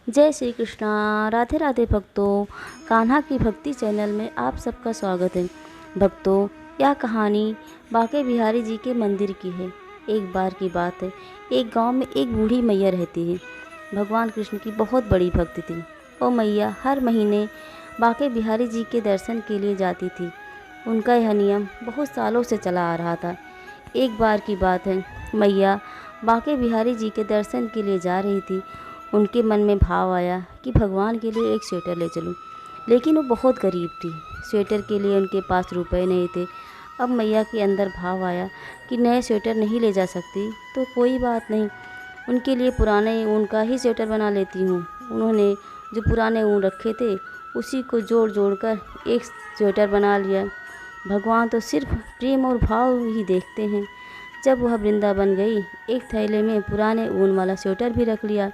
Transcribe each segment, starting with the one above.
जय श्री कृष्णा। राधे राधे भक्तों। कान्हा की भक्ति चैनल में आप सबका स्वागत है। भक्तों, यह कहानी बांके बिहारी जी के मंदिर की है। एक बार की बात है, एक गांव में एक बूढ़ी मैया रहती है। भगवान कृष्ण की बहुत बड़ी भक्ति थी। वो मैया हर महीने बांके बिहारी जी के दर्शन के लिए जाती थी। उनका यह नियम बहुत सालों से चला आ रहा था। एक बार की बात है, मैया बांके बिहारी जी के दर्शन के लिए जा रही थी। उनके मन में भाव आया कि भगवान के लिए एक स्वेटर ले चलूं, लेकिन वो बहुत गरीब थी। स्वेटर के लिए उनके पास रुपए नहीं थे। अब मैया के अंदर भाव आया कि नए स्वेटर नहीं ले जा सकती तो कोई बात नहीं, उनके लिए पुराने ऊन का ही स्वेटर बना लेती हूँ। उन्होंने जो पुराने ऊन रखे थे उसी को जोड़ जोड़ कर एक स्वेटर बना लिया। भगवान तो सिर्फ प्रेम और भाव ही देखते हैं। जब वह वृंदावन गई, एक थैले में पुराने ऊन वाला स्वेटर भी रख लिया।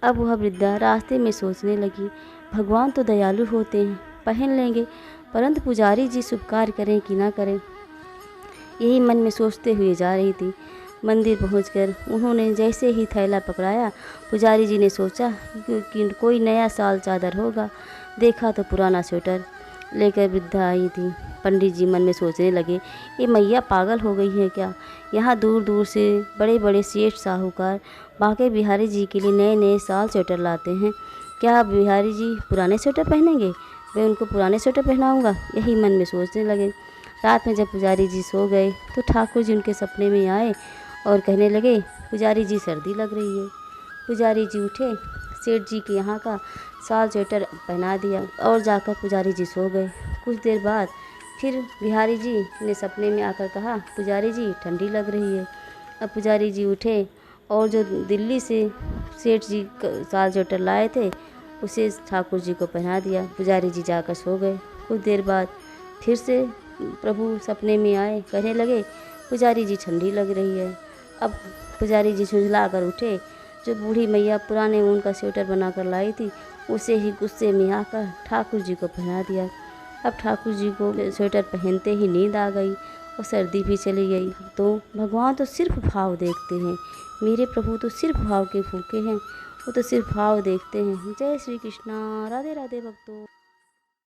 अब वह वृद्धा रास्ते में सोचने लगी, भगवान तो दयालु होते हैं, पहन लेंगे, परंतु पुजारी जी शुभ कार्य करें कि ना करें, यही मन में सोचते हुए जा रही थी। मंदिर पहुंचकर उन्होंने जैसे ही थैला पकड़ाया, पुजारी जी ने सोचा कि कोई नया साल चादर होगा। देखा तो पुराना स्वेटर लेकर वृद्धा आई थी। पंडित जी मन में सोचने लगे, ये मैया पागल हो गई है क्या? यहाँ दूर दूर से बड़े बड़े सेठ साहूकार बांके बिहारी जी के लिए नए नए साल स्वेटर लाते हैं। क्या बिहारी जी पुराने स्वेटर पहनेंगे? मैं उनको पुराने स्वेटर पहनाऊंगा, यही मन में सोचने लगे। रात में जब पुजारी जी सो गए तो ठाकुर जी उनके सपने में आए और कहने लगे, पुजारी जी सर्दी लग रही है। पुजारी जी उठे, सेठ जी के यहाँ का साल स्वेटर पहना दिया और जाकर पुजारी जी सो गए। कुछ देर बाद फिर बिहारी जी ने सपने में आकर कहा, पुजारी जी ठंडी लग रही है। अब पुजारी जी उठे और जो दिल्ली से सेठ जी साल स्वेटर लाए थे उसे ठाकुर जी को पहना दिया। पुजारी जी जाकर सो गए। कुछ देर बाद फिर से प्रभु सपने में आए, कहने लगे, पुजारी जी ठंडी लग रही है। अब पुजारी जी झुंझला कर उठे, जो बूढ़ी मैया पुराने ऊन का स्वेटर बनाकर लाई थी उसे ही गुस्से में आकर ठाकुर जी को पहना दिया। अब ठाकुर जी को स्वेटर पहनते ही नींद आ गई और सर्दी भी चली गई। तो भगवान तो सिर्फ भाव देखते हैं। मेरे प्रभु तो सिर्फ भाव के भूखे हैं, वो तो सिर्फ भाव देखते हैं। जय श्री कृष्णा। राधे राधे भक्तों।